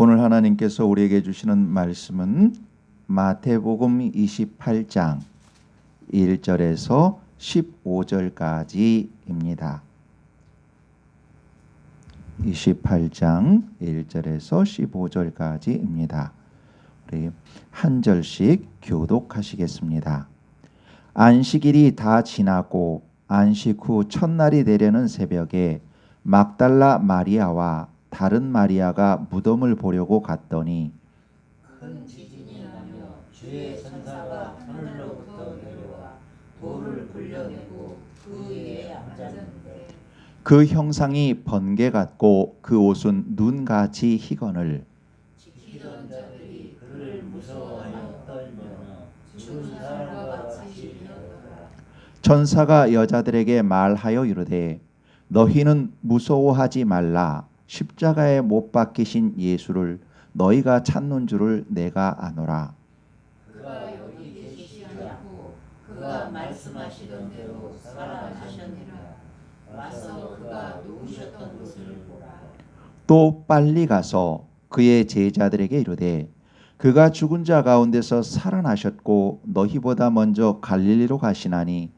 오늘 하나님께서 우리에게 주시는 말씀은 마태복음 28장 1절에서 15절까지입니다. 28장 1절에서 15절까지입니다. 우리 한 절씩 교독하시겠습니다. 안식일이 다 지나고 안식 후 첫날이 되려는 새벽에 막달라 마리아와 다른 마리아가 무덤을 보려고 갔더니 큰 지진이 나며 주의 천사가 하늘로부터 내려와 돌을 굴려내고 그 위에 앉았는데 그 형상이 번개 같고 그 옷은 눈같이 희건을 지키던 자들이 그를 무서워하여 떨며 죽은 사람과 같이 되었더라. 천사가 여자들에게 말하여 이르되 너희는 무서워하지 말라. 십자가에 못 박히신 예수를 너희가 찾는 줄을 내가 아노라. 그가 여기 계시지 않고 그가 말씀하시던 대로 살아나셨느니라. 와서 그가 누우셨던 곳을 보라. 또 빨리 가서 그의 제자들에게 이르되 그가 죽은 자 가운데서 살아나셨고 너희보다 먼저 갈릴리로 가시나니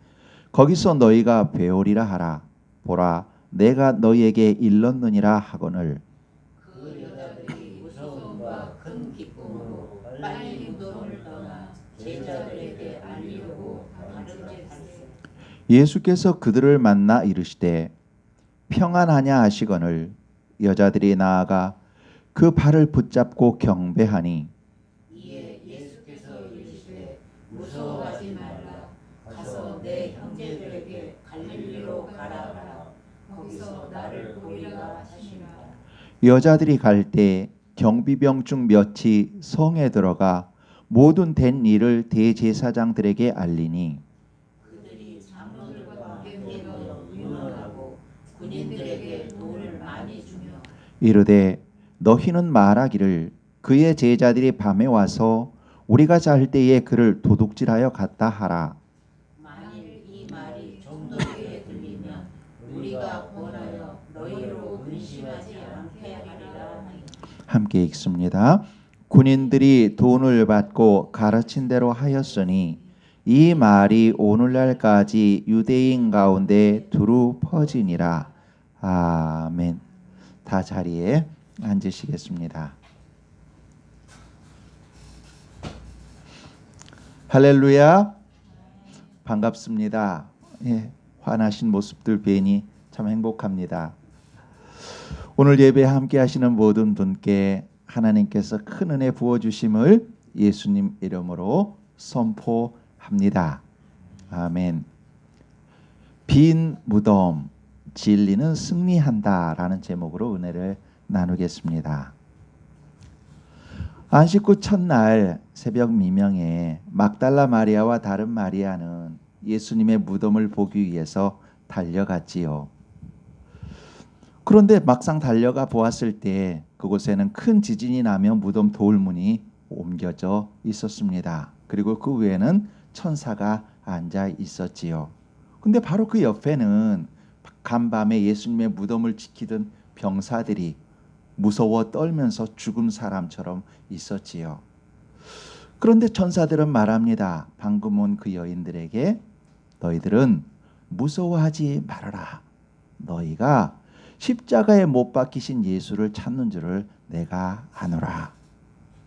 거기서 너희가 배우리라 하라. 보라, 내가 너희에게 일렀느니라 하거늘. 그 여자들이 무서움과 큰 기쁨으로 빨리 무덤을 떠나 제자들에게 알리려고 다른 집에 갔으니 예수께서 그들을 만나 이르시되 평안하냐 하시거늘. 여자들이 나아가 그 발을 붙잡고 경배하니 이에 예수께서 이르시되 무서워하지 말라. 가서 내 형제들에게 갈릴리로 가라 하라. 거기서 나를 보리라 하시니라. 여자들이 갈 때 경비병 중 몇이 성에 들어가 모든 된 일을 대제사장들에게 알리니 그들이 장로들과 함께 모여 의논하고 군인들에게 돈을 많이 주며 이르되 너희는 말하기를 그의 제자들이 밤에 와서 우리가 잘 때에 그를 도둑질하여 갔다 하라. 만일 이 말이 종들에게 들리면 우리가 권하여 너희로 의심하지 않게 하리라 하니 함께 읽습니다. 군인들이 돈을 받고 가르친 대로 하였으니 이 말이 오늘날까지 유대인 가운데 두루 퍼지니라. 아멘. 다 자리에 앉으시겠습니다. 할렐루야. 반갑습니다. 예, 환하신 모습들 뵈니 참 행복합니다. 오늘 예배 함께 하시는 모든 분께 하나님께서 큰 은혜 부어주심을 예수님 이름으로 선포합니다. 아멘. 빈 무덤, 진리는 승리한다 라는 제목으로 은혜를 나누겠습니다. 안식 후 첫날 새벽 미명에 막달라 마리아와 다른 마리아는 예수님의 무덤을 보기 위해서 달려갔지요. 그런데 막상 달려가 보았을 때 그곳에는 큰 지진이 나며 무덤 돌문이 옮겨져 있었습니다. 그리고 그 위에는 천사가 앉아 있었지요. 근데 바로 그 옆에는 간밤에 예수님의 무덤을 지키던 병사들이 무서워 떨면서 죽은 사람처럼 있었지요. 그런데 천사들은 말합니다. 방금 온 그 여인들에게 너희들은 무서워하지 말아라. 너희가 십자가에 못 박히신 예수를 찾는 줄을 내가 아노라.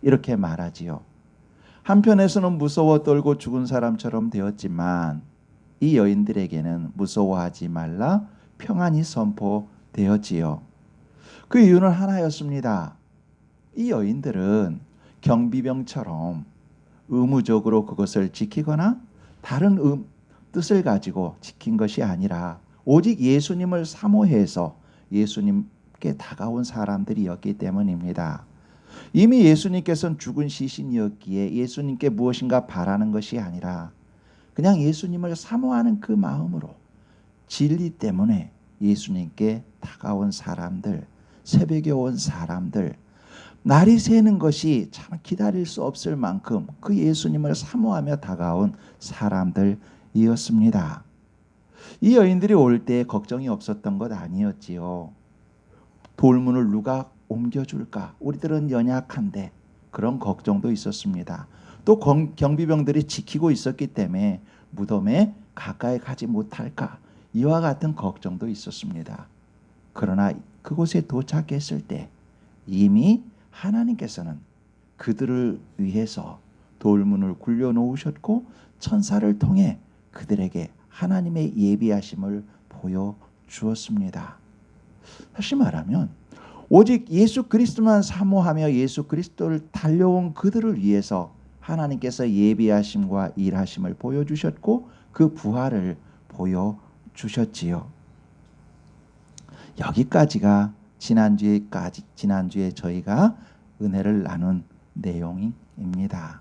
이렇게 말하지요. 한편에서는 무서워 떨고 죽은 사람처럼 되었지만 이 여인들에게는 무서워하지 말라 평안이 선포되었지요. 그 이유는 하나였습니다. 이 여인들은 경비병처럼 의무적으로 그것을 지키거나 다른 뜻을 가지고 지킨 것이 아니라 오직 예수님을 사모해서 예수님께 다가온 사람들이었기 때문입니다. 이미 예수님께서는 죽은 시신이었기에 예수님께 무엇인가 바라는 것이 아니라 그냥 예수님을 사모하는 그 마음으로 진리 때문에 예수님께 다가온 사람들, 새벽에 온 사람들, 날이 새는 것이 참 기다릴 수 없을 만큼 그 예수님을 사모하며 다가온 사람들이었습니다. 이 여인들이 올 때 걱정이 없었던 것 아니었지요. 돌문을 누가 옮겨줄까? 우리들은 연약한데 그런 걱정도 있었습니다. 또 경비병들이 지키고 있었기 때문에 무덤에 가까이 가지 못할까? 이와 같은 걱정도 있었습니다. 그러나 그곳에 도착했을 때 이미 하나님께서는 그들을 위해서 돌문을 굴려 놓으셨고 천사를 통해 그들에게 하나님의 예비하심을 보여 주었습니다. 다시 말하면 오직 예수 그리스도만 사모하며 예수 그리스도를 달려온 그들을 위해서 하나님께서 예비하심과 일하심을 보여주셨고 그 부활을 보여주셨지요. 여기까지가 지난주에 저희가 은혜를 나눈 내용입니다.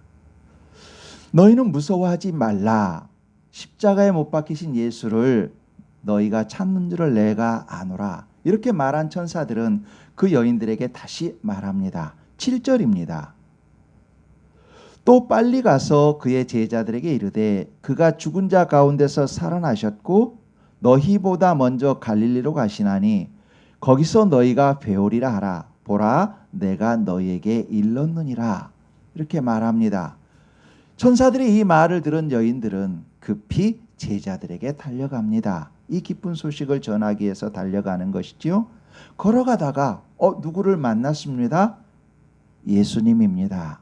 너희는 무서워하지 말라. 십자가에 못 박히신 예수를 너희가 찾는 줄을 내가 아노라. 이렇게 말한 천사들은 그 여인들에게 다시 말합니다. 7절입니다. 또 빨리 가서 그의 제자들에게 이르되 그가 죽은 자 가운데서 살아나셨고 너희보다 먼저 갈릴리로 가시나니 거기서 너희가 배우리라 하라. 보라 내가 너희에게 일렀느니라. 이렇게 말합니다. 천사들이 이 말을 들은 여인들은 급히 제자들에게 달려갑니다. 이 기쁜 소식을 전하기 위해서 달려가는 것이지요. 걸어가다가 누구를 만났습니다. 예수님입니다.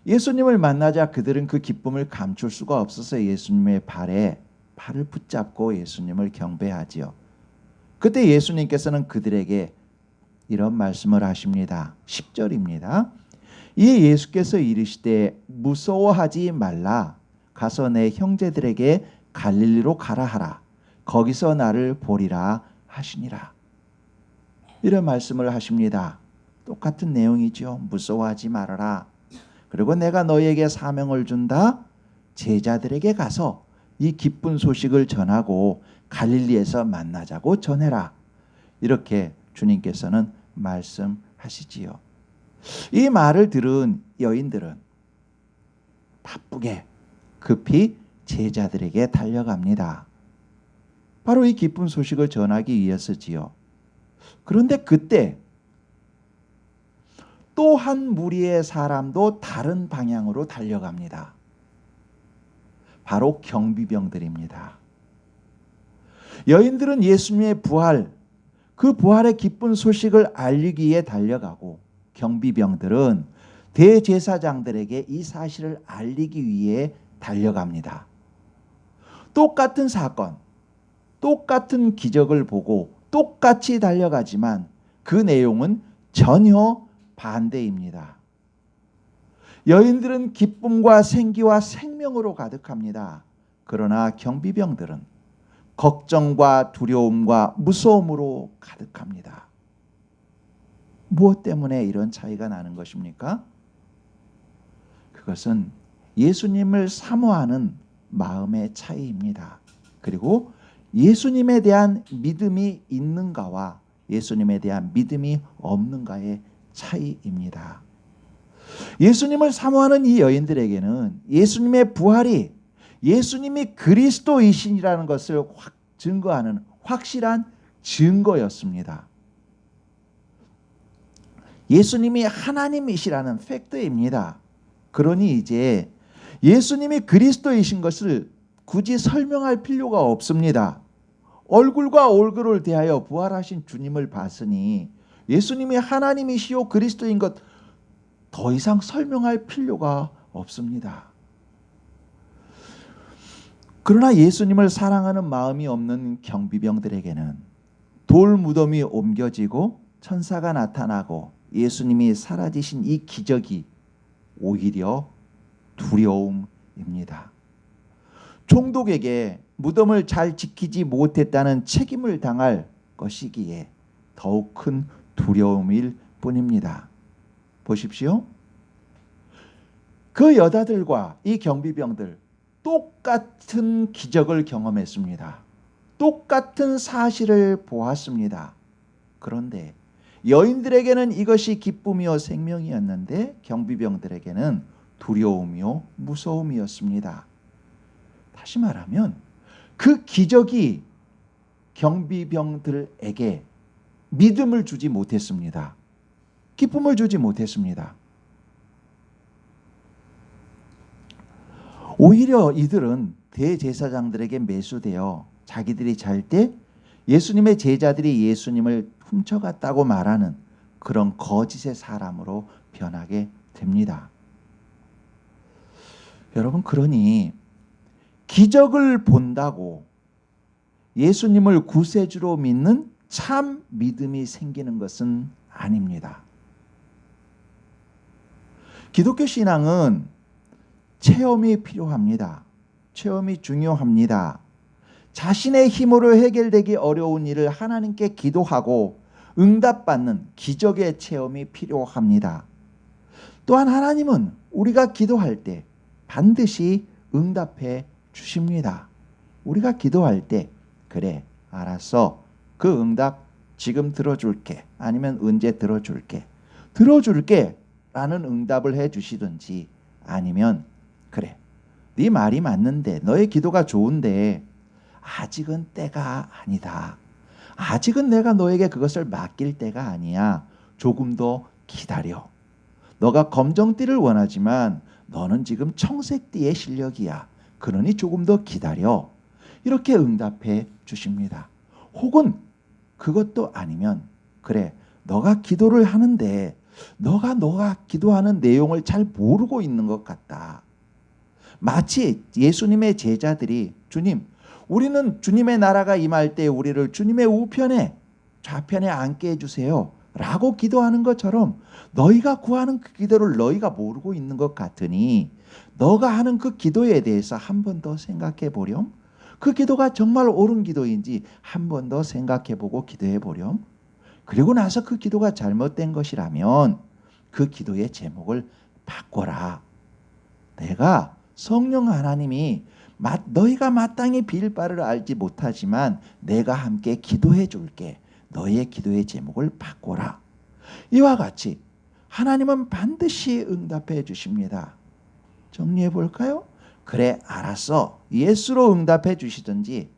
예수님을 만나자 그들은 그 기쁨을 감출 수가 없어서 예수님의 발을 붙잡고 예수님을 경배하지요. 그때 예수님께서는 그들에게 이런 말씀을 하십니다. 10절입니다. 이에 예수께서 이르시되 무서워하지 말라. 가서 내 형제들에게 갈릴리로 가라 하라. 거기서 나를 보리라 하시니라. 이런 말씀을 하십니다. 똑같은 내용이죠. 무서워하지 말아라. 그리고 내가 너희에게 사명을 준다. 제자들에게 가서 이 기쁜 소식을 전하고 갈릴리에서 만나자고 전해라. 이렇게 주님께서는 말씀하시지요. 이 말을 들은 여인들은 바쁘게 급히 제자들에게 달려갑니다. 바로 이 기쁜 소식을 전하기 위해서지요. 그런데 그때 또 한 무리의 사람도 다른 방향으로 달려갑니다. 바로 경비병들입니다. 여인들은 예수님의 부활, 그 부활의 기쁜 소식을 알리기 위해 달려가고 경비병들은 대제사장들에게 이 사실을 알리기 위해 달려갑니다. 똑같은 사건, 똑같은 기적을 보고 똑같이 달려가지만 그 내용은 전혀 반대입니다. 여인들은 기쁨과 생기와 생명으로 가득합니다. 그러나 경비병들은 걱정과 두려움과 무서움으로 가득합니다. 무엇 때문에 이런 차이가 나는 것입니까? 그것은 예수님을 사모하는 마음의 차이입니다. 그리고 예수님에 대한 믿음이 있는가와 예수님에 대한 믿음이 없는가의 차이입니다. 예수님을 사모하는 이 여인들에게는 예수님의 부활이 예수님이 그리스도이신이라는 것을 증거하는 확실한 증거였습니다. 예수님이 하나님이시라는 팩트입니다. 그러니 이제 예수님이 그리스도이신 것을 굳이 설명할 필요가 없습니다. 얼굴과 얼굴을 대하여 부활하신 주님을 봤으니 예수님이 하나님이시요 그리스도인 것 더 이상 설명할 필요가 없습니다. 그러나 예수님을 사랑하는 마음이 없는 경비병들에게는 돌 무덤이 옮겨지고 천사가 나타나고 예수님이 사라지신 이 기적이 오히려 두려움입니다. 총독에게 무덤을 잘 지키지 못했다는 책임을 당할 것이기에 더욱 큰 두려움일 뿐입니다. 보십시오. 그 여자들과 이 경비병들 똑같은 기적을 경험했습니다. 똑같은 사실을 보았습니다. 그런데 여인들에게는 이것이 기쁨이요 생명이었는데 경비병들에게는 두려움이요 무서움이었습니다. 다시 말하면 그 기적이 경비병들에게 믿음을 주지 못했습니다. 기쁨을 주지 못했습니다. 오히려 이들은 대제사장들에게 매수되어 자기들이 잘 때 예수님의 제자들이 예수님을 훔쳐갔다고 말하는 그런 거짓의 사람으로 변하게 됩니다. 여러분, 그러니 기적을 본다고 예수님을 구세주로 믿는 참 믿음이 생기는 것은 아닙니다. 기독교 신앙은 체험이 필요합니다. 체험이 중요합니다. 자신의 힘으로 해결되기 어려운 일을 하나님께 기도하고 응답받는 기적의 체험이 필요합니다. 또한 하나님은 우리가 기도할 때 반드시 응답해 주십니다. 우리가 기도할 때 그래, 알았어, 그 응답 지금 들어줄게, 아니면 언제 들어줄게 라는 응답을 해 주시든지, 아니면 그래, 네 말이 맞는데, 너의 기도가 좋은데 아직은 때가 아니다, 아직은 내가 너에게 그것을 맡길 때가 아니야, 조금 더 기다려. 너가 검정띠를 원하지만 너는 지금 청색띠의 실력이야, 그러니 조금 더 기다려. 이렇게 응답해 주십니다. 혹은 그것도 아니면 그래, 너가 기도를 하는데 너가 기도하는 내용을 잘 모르고 있는 것 같다. 마치 예수님의 제자들이 주님, 우리는 주님의 나라가 임할 때 우리를 주님의 우편에 좌편에 앉게 해주세요 라고 기도하는 것처럼 너희가 구하는 그 기도를 너희가 모르고 있는 것 같으니 너가 하는 그 기도에 대해서 한 번 더 생각해 보렴. 그 기도가 정말 옳은 기도인지 한 번 더 생각해 보고 기도해 보렴. 그리고 나서 그 기도가 잘못된 것이라면 그 기도의 제목을 바꿔라. 내가 성령 하나님이 너희가 마땅히 빌 바를 알지 못하지만 내가 함께 기도해 줄게. 너희의 기도의 제목을 바꿔라. 이와 같이 하나님은 반드시 응답해 주십니다. 정리해 볼까요? 그래, 알았어, 예수로 응답해 주시든지,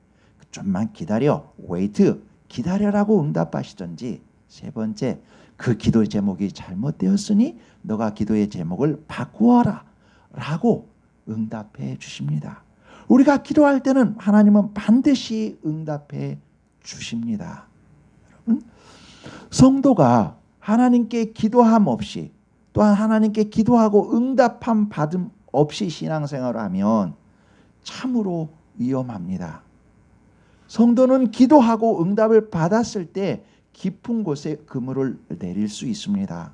좀만 기다려, wait, 기다려라고 응답하시든지, 세 번째, 그 기도의 제목이 잘못되었으니 너가 기도의 제목을 바꾸어라 라고 응답해 주십니다. 우리가 기도할 때는 하나님은 반드시 응답해 주십니다. 여러분, 성도가 하나님께 기도함 없이, 또한 하나님께 기도하고 응답함 받음 없이 신앙생활을 하면 참으로 위험합니다. 성도는 기도하고 응답을 받았을 때 깊은 곳에 그물을 내릴 수 있습니다.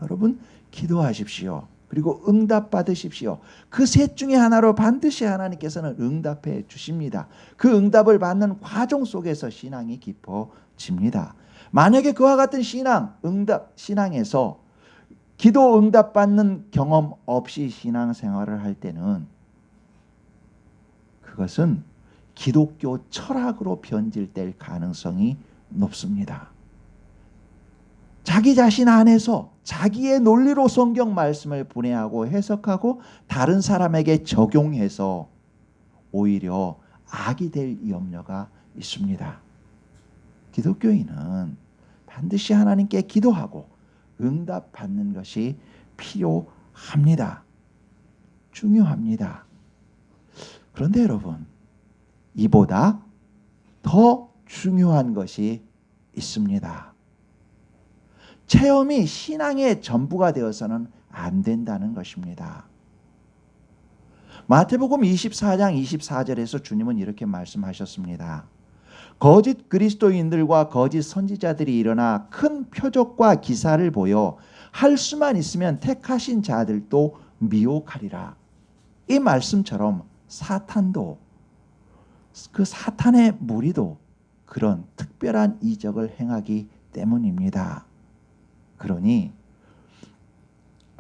여러분, 기도하십시오. 그리고 응답 받으십시오. 그 셋 중에 하나로 반드시 하나님께서는 응답해 주십니다. 그 응답을 받는 과정 속에서 신앙이 깊어집니다. 만약에 그와 같은 신앙에서 기도 응답 받는 경험 없이 신앙생활을 할 때는 그것은 기독교 철학으로 변질될 가능성이 높습니다. 자기 자신 안에서 자기의 논리로 성경 말씀을 분해하고 해석하고 다른 사람에게 적용해서 오히려 악이 될 염려가 있습니다. 기독교인은 반드시 하나님께 기도하고 응답받는 것이 필요합니다. 중요합니다. 그런데 여러분, 이보다 더 중요한 것이 있습니다. 체험이 신앙의 전부가 되어서는 안 된다는 것입니다. 마태복음 24장 24절에서 주님은 이렇게 말씀하셨습니다. 거짓 그리스도인들과 거짓 선지자들이 일어나 큰 표적과 기사를 보여 할 수만 있으면 택하신 자들도 미혹하리라. 이 말씀처럼 사탄도, 그 사탄의 무리도 그런 특별한 이적을 행하기 때문입니다. 그러니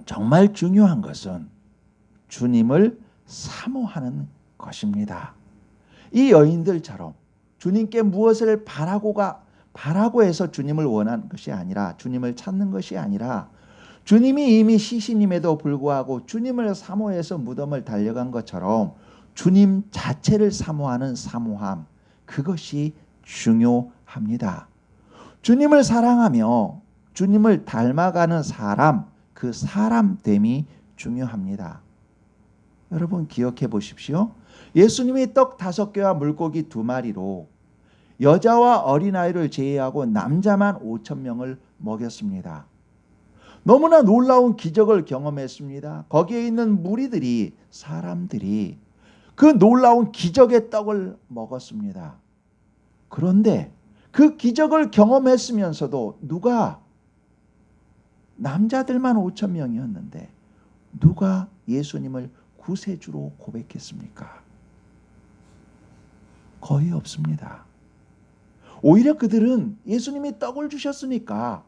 정말 중요한 것은 주님을 사모하는 것입니다. 이 여인들처럼 주님께 무엇을 바라고 해서 주님을 원하는 것이 아니라, 주님을 찾는 것이 아니라, 주님이 이미 시신임에도 불구하고 주님을 사모해서 무덤을 달려간 것처럼 주님 자체를 사모하는 사모함, 그것이 중요합니다. 주님을 사랑하며 주님을 닮아가는 사람, 그 사람됨이 중요합니다. 여러분 기억해 보십시오. 예수님이 떡 5개와 물고기 2마리로 여자와 어린아이를 제외하고 남자만 5,000명을 먹였습니다. 너무나 놀라운 기적을 경험했습니다. 거기에 있는 무리들이, 사람들이 그 놀라운 기적의 떡을 먹었습니다. 그런데 그 기적을 경험했으면서도 누가, 남자들만 5,000명이었는데 누가 예수님을 구세주로 고백했습니까? 거의 없습니다. 오히려 그들은 예수님이 떡을 주셨으니까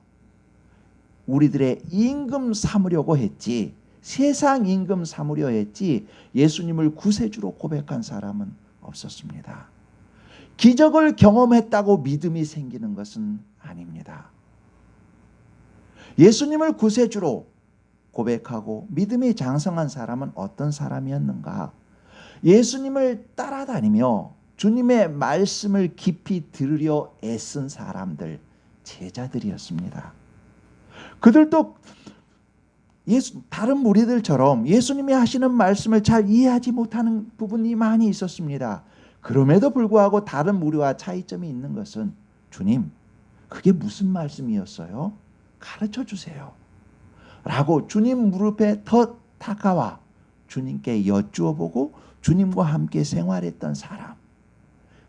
우리들의 임금 삼으려고 했지, 세상 임금 삼으려 했지, 예수님을 구세주로 고백한 사람은 없었습니다. 기적을 경험했다고 믿음이 생기는 것은 아닙니다. 예수님을 구세주로 고백하고 믿음이 장성한 사람은 어떤 사람이었는가? 예수님을 따라다니며 주님의 말씀을 깊이 들으려 애쓴 사람들, 제자들이었습니다. 그들도 다른 무리들처럼 예수님이 하시는 말씀을 잘 이해하지 못하는 부분이 많이 있었습니다. 그럼에도 불구하고 다른 무리와 차이점이 있는 것은, 주님, 그게 무슨 말씀이었어요? 가르쳐 주세요. 라고 주님 무릎에 더 다가와 주님께 여쭈어 보고 주님과 함께 생활했던 사람,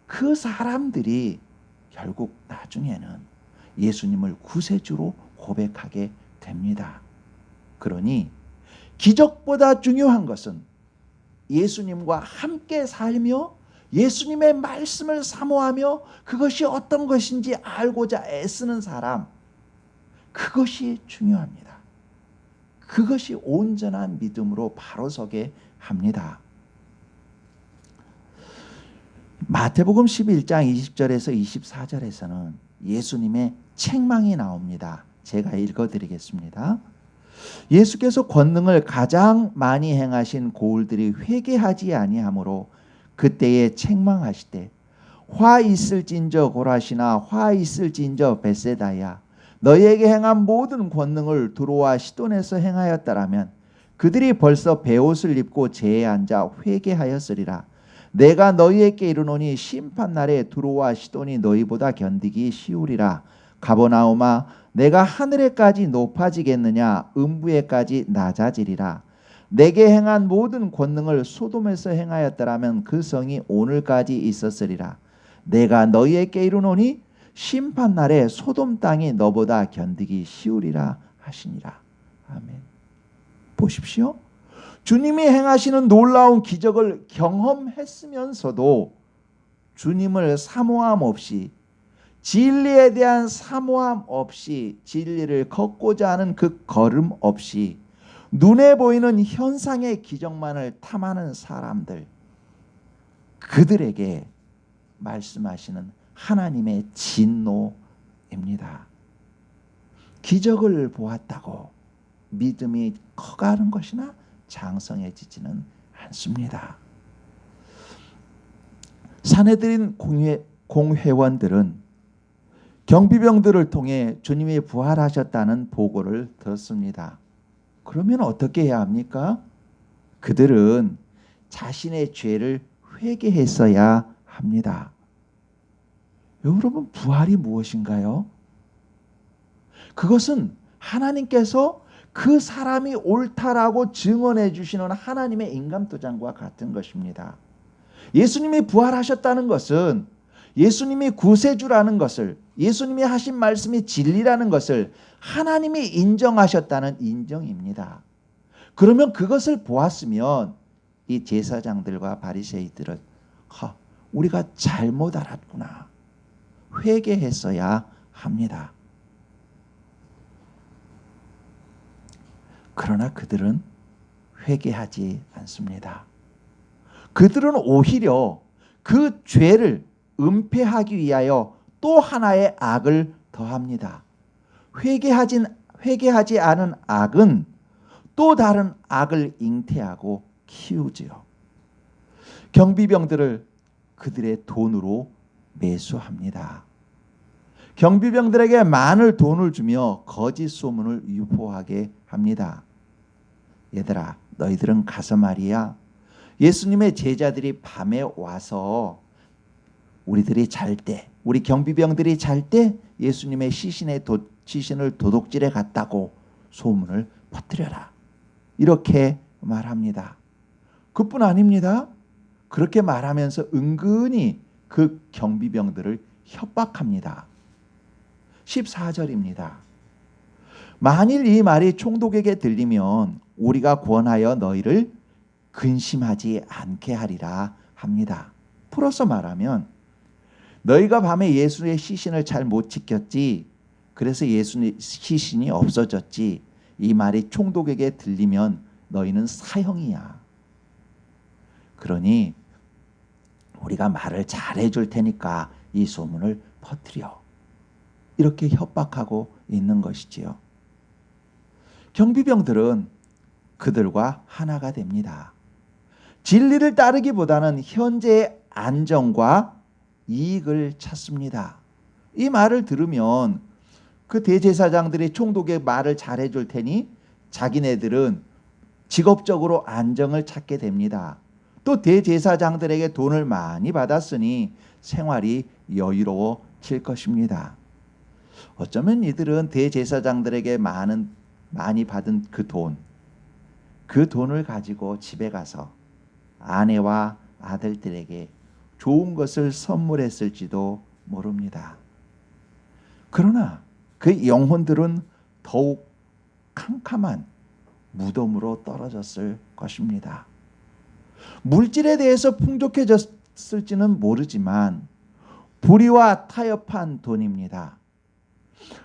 그 사람들이 결국 나중에는 예수님을 구세주로 고백하게 됩니다. 그러니 기적보다 중요한 것은 예수님과 함께 살며 예수님의 말씀을 사모하며 그것이 어떤 것인지 알고자 애쓰는 사람, 그것이 중요합니다. 그것이 온전한 믿음으로 바로 서게 합니다. 마태복음 11장 20절에서 24절에서는 예수님의 책망이 나옵니다. 제가 읽어드리겠습니다. 예수께서 권능을 가장 많이 행하신 고을들이 회개하지 아니하므로 그때에 책망하시되, 화 있을진저 고라시나 화 있을진저 벳세다야, 너희에게 행한 모든 권능을 두로와 시돈에서 행하였다라면 그들이 벌써 베옷을 입고 제에 앉아 회개하였으리라. 내가 너희에게 이르노니 심판날에 두로와 시돈이 너희보다 견디기 쉬우리라. 가버나움아, 내가 하늘에까지 높아지겠느냐? 음부에까지 낮아지리라. 내게 행한 모든 권능을 소돔에서 행하였더라면 그 성이 오늘까지 있었으리라. 내가 너희에게 이르노니 심판날에 소돔 땅이 너보다 견디기 쉬우리라 하시니라. 아멘. 보십시오. 주님이 행하시는 놀라운 기적을 경험했으면서도 주님을 사모함 없이, 진리에 대한 사모함 없이, 진리를 걷고자 하는 그 걸음 없이 눈에 보이는 현상의 기적만을 탐하는 사람들, 그들에게 말씀하시는 하나님의 진노입니다. 기적을 보았다고 믿음이 커가는 것이나 장성해지지는 않습니다. 산헤드린 공회원들은 경비병들을 통해 주님이 부활하셨다는 보고를 들었습니다. 그러면 어떻게 해야 합니까? 그들은 자신의 죄를 회개했어야 합니다. 여러분, 부활이 무엇인가요? 그것은 하나님께서 그 사람이 옳다라고 증언해 주시는 하나님의 인감도장과 같은 것입니다. 예수님이 부활하셨다는 것은 예수님이 구세주라는 것을, 예수님이 하신 말씀이 진리라는 것을 하나님이 인정하셨다는 인정입니다. 그러면 그것을 보았으면 이 제사장들과 바리새이들은 우리가 잘못 알았구나, 회개했어야 합니다. 그러나 그들은 회개하지 않습니다. 그들은 오히려 그 죄를 은폐하기 위하여 또 하나의 악을 더합니다. 회개하지 않은 악은 또 다른 악을 잉태하고 키우지요. 경비병들을 그들의 돈으로 매수합니다. 경비병들에게 많은 돈을 주며 거짓 소문을 유포하게 합니다. 얘들아, 너희들은 가서 말이야, 예수님의 제자들이 밤에 와서 우리들이 잘 때, 우리 경비병들이 잘 때 예수님의 시신을 도둑질해 갔다고 소문을 퍼뜨려라. 이렇게 말합니다. 그뿐 아닙니다. 그렇게 말하면서 은근히 그 경비병들을 협박합니다. 14절입니다. 만일 이 말이 총독에게 들리면 우리가 권하여 너희를 근심하지 않게 하리라 합니다. 풀어서 말하면 너희가 밤에 예수의 시신을 잘 못 지켰지, 그래서 예수의 시신이 없어졌지, 이 말이 총독에게 들리면 너희는 사형이야. 그러니 우리가 말을 잘해줄 테니까 이 소문을 퍼뜨려. 이렇게 협박하고 있는 것이지요. 경비병들은 그들과 하나가 됩니다. 진리를 따르기보다는 현재의 안정과 이익을 찾습니다. 이 말을 들으면 그 대제사장들이 총독의 말을 잘해줄 테니 자기네들은 직업적으로 안정을 찾게 됩니다. 또 대제사장들에게 돈을 많이 받았으니 생활이 여유로워질 것입니다. 어쩌면 이들은 대제사장들에게 많이 받은 그 돈을 가지고 집에 가서 아내와 아들들에게 좋은 것을 선물했을지도 모릅니다. 그러나 그 영혼들은 더욱 캄캄한 무덤으로 떨어졌을 것입니다. 물질에 대해서 풍족해졌을지는 모르지만 불의와 타협한 돈입니다.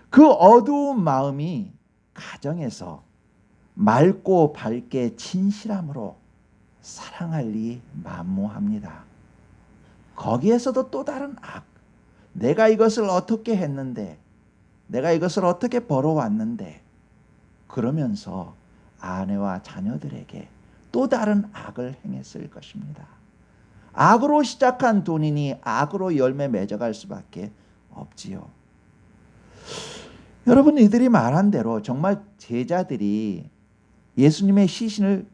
그 어두운 마음이 가정에서 맑고 밝게 진실함으로 사랑할리 만무합니다. 거기에서도 또 다른 악, 내가 이것을 어떻게 했는데, 내가 이것을 어떻게 벌어왔는데, 그러면서 아내와 자녀들에게 또 다른 악을 행했을 것입니다. 악으로 시작한 돈이니 악으로 열매 맺어갈 수밖에 없지요. 여러분, 이들이 말한 대로 정말 제자들이 예수님의 시신을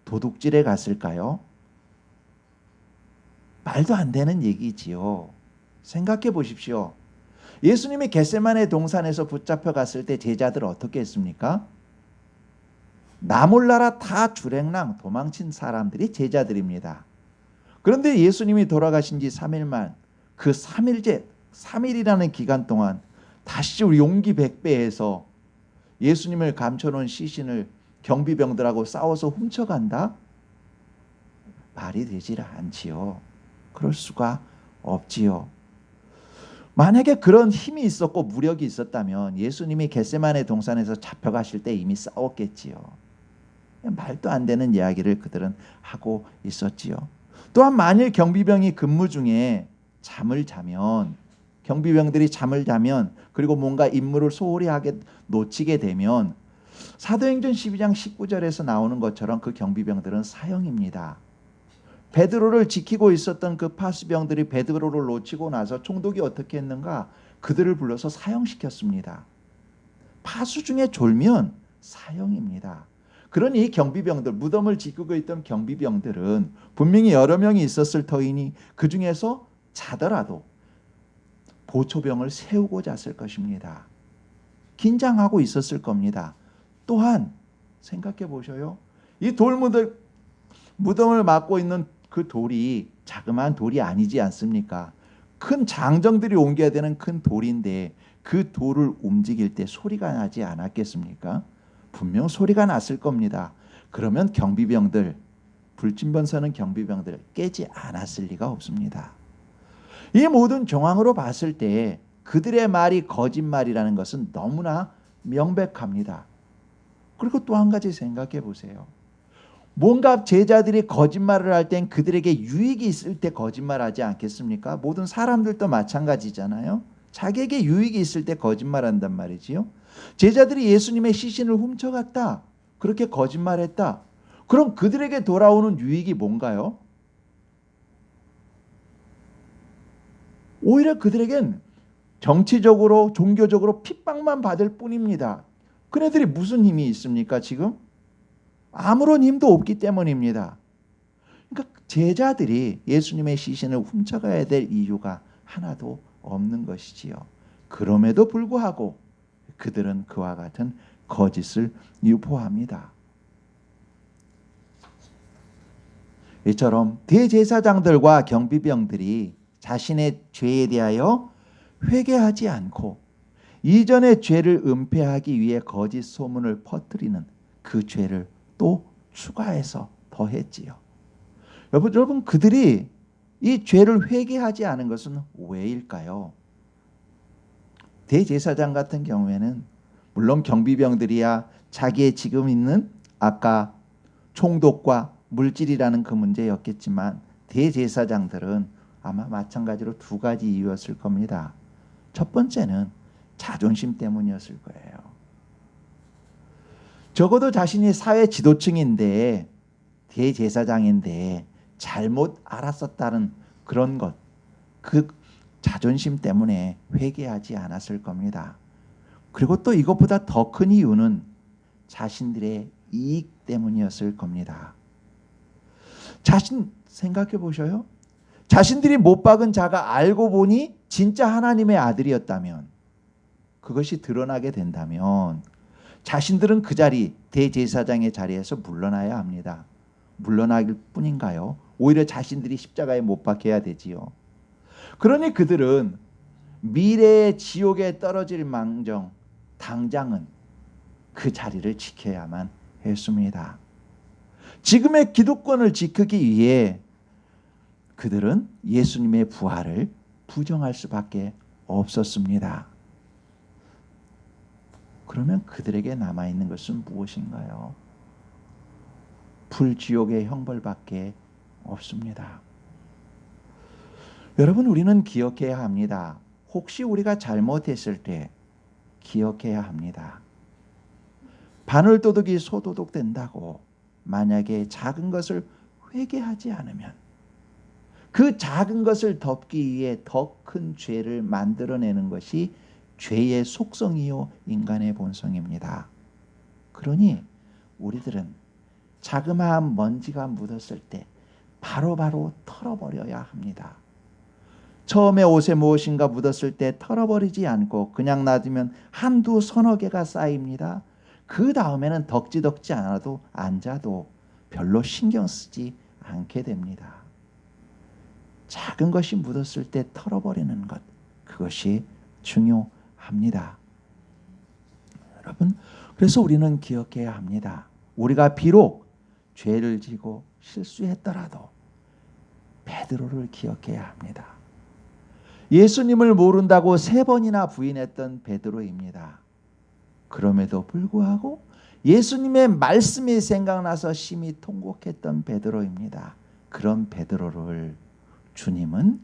도둑질해 갔을까요? 말도 안 되는 얘기지요. 생각해 보십시오. 예수님이 겟세마네 동산에서 붙잡혀 갔을 때 제자들 어떻게 했습니까? 나 몰라라 다 주랭랑 도망친 사람들이 제자들입니다. 그런데 예수님이 돌아가신 지 3일만, 그 3일째, 3일이라는 기간 동안 다시 우리 용기 백배해서 예수님을 감춰놓은 시신을 경비병들하고 싸워서 훔쳐간다? 말이 되질 않지요. 그럴 수가 없지요. 만약에 그런 힘이 있었고 무력이 있었다면 예수님이 겟세마네 동산에서 잡혀가실 때 이미 싸웠겠지요. 말도 안 되는 이야기를 그들은 하고 있었지요. 또한 만일 경비병이 근무 중에 경비병들이 잠을 자면 그리고 뭔가 임무를 소홀히 하게 놓치게 되면 사도행전 12장 19절에서 나오는 것처럼 그 경비병들은 사형입니다. 베드로를 지키고 있었던 그 파수병들이 베드로를 놓치고 나서 총독이 어떻게 했는가? 그들을 불러서 사형시켰습니다. 파수 중에 졸면 사형입니다. 그러니 경비병들, 무덤을 지키고 있던 경비병들은 분명히 여러 명이 있었을 터이니 그 중에서 자더라도 보초병을 세우고 잤을 것입니다. 긴장하고 있었을 겁니다. 또한 생각해 보셔요. 이 무덤을 막고 있는 그 돌이 자그마한 돌이 아니지 않습니까? 큰 장정들이 옮겨야 되는 큰 돌인데 그 돌을 움직일 때 소리가 나지 않았겠습니까? 분명 소리가 났을 겁니다. 그러면 경비병들, 불침번 서는 경비병들 깨지 않았을 리가 없습니다. 이 모든 정황으로 봤을 때 그들의 말이 거짓말이라는 것은 너무나 명백합니다. 그리고 또 한 가지 생각해 보세요. 뭔가 제자들이 거짓말을 할 땐 그들에게 유익이 있을 때 거짓말하지 않겠습니까? 모든 사람들도 마찬가지잖아요. 자기에게 유익이 있을 때 거짓말한단 말이지요. 제자들이 예수님의 시신을 훔쳐갔다, 그렇게 거짓말했다. 그럼 그들에게 돌아오는 유익이 뭔가요? 오히려 그들에겐 정치적으로 종교적으로 핍박만 받을 뿐입니다. 그네들이 무슨 힘이 있습니까 지금? 아무런 힘도 없기 때문입니다. 그러니까 제자들이 예수님의 시신을 훔쳐가야 될 이유가 하나도 없는 것이지요. 그럼에도 불구하고 그들은 그와 같은 거짓을 유포합니다. 이처럼 대제사장들과 경비병들이 자신의 죄에 대하여 회개하지 않고 이전의 죄를 은폐하기 위해 거짓 소문을 퍼뜨리는 그 죄를 또 추가해서 더했지요. 여러분 그들이 이 죄를 회개하지 않은 것은 왜일까요? 대제사장 같은 경우에는 물론 경비병들이야 자기의 지금 있는 아까 총독과 물질이라는 그 문제였겠지만 대제사장들은 아마 마찬가지로 두 가지 이유였을 겁니다. 첫 번째는 자존심 때문이었을 거예요. 적어도 자신이 사회 지도층인데 대제사장인데 잘못 알았었다는 그런 것, 그 자존심 때문에 회개하지 않았을 겁니다. 그리고 또 이것보다 더 큰 이유는 자신들의 이익 때문이었을 겁니다. 생각해 보셔요. 자신들이 못 박은 자가 알고 보니 진짜 하나님의 아들이었다면, 그것이 드러나게 된다면 자신들은 그 자리, 대제사장의 자리에서 물러나야 합니다. 물러나길 뿐인가요? 오히려 자신들이 십자가에 못 박혀야 되지요. 그러니 그들은 미래의 지옥에 떨어질 망정 당장은 그 자리를 지켜야만 했습니다. 지금의 기득권을 지키기 위해 그들은 예수님의 부활을 부정할 수밖에 없었습니다. 그러면 그들에게 남아있는 것은 무엇인가요? 불지옥의 형벌밖에 없습니다. 여러분, 우리는 기억해야 합니다. 혹시 우리가 잘못했을 때 기억해야 합니다. 바늘도둑이 소도둑 된다고 만약에 작은 것을 회개하지 않으면 그 작은 것을 덮기 위해 더 큰 죄를 만들어내는 것이 죄의 속성이요 인간의 본성입니다. 그러니 우리들은 자그마한 먼지가 묻었을 때 바로바로 털어버려야 합니다. 처음에 옷에 무엇인가 묻었을 때 털어버리지 않고 그냥 놔두면 한두 서너 개가 쌓입니다. 그 다음에는 덕지덕지 않아도 앉아도 별로 신경 쓰지 않게 됩니다. 작은 것이 묻었을 때 털어버리는 것, 그것이 중요합니다. 여러분, 그래서 우리는 기억해야 합니다. 우리가 비록 죄를 지고 실수했더라도 베드로를 기억해야 합니다. 예수님을 모른다고 3번이나 부인했던 베드로입니다. 그럼에도 불구하고 예수님의 말씀이 생각나서 심히 통곡했던 베드로입니다. 그런 베드로를 주님은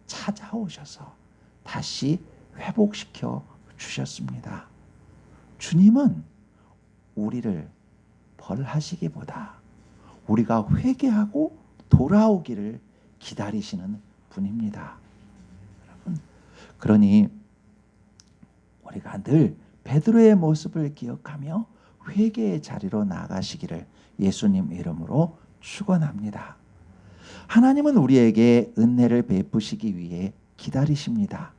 찾아오셔서 다시 회복시켜 주셨습니다. 주님은 우리를 벌하시기보다 우리가 회개하고 돌아오기를 기다리시는 분입니다. 여러분, 그러니 우리가 늘 베드로의 모습을 기억하며 회개의 자리로 나가시기를 예수님 이름으로 축원합니다. 하나님은 우리에게 은혜를 베푸시기 위해 기다리십니다.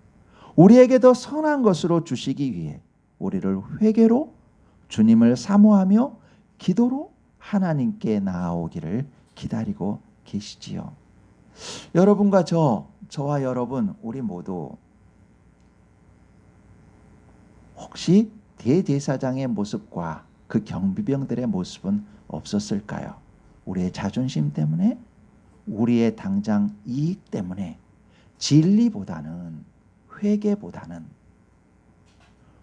우리에게 더 선한 것으로 주시기 위해 우리를 회개로 주님을 사모하며 기도로 하나님께 나아오기를 기다리고 계시지요. 여러분과 저와 여러분, 우리 모두 혹시 대제사장의 모습과 그 경비병들의 모습은 없었을까요? 우리의 자존심 때문에, 우리의 당장 이익 때문에 진리보다는, 회개보다는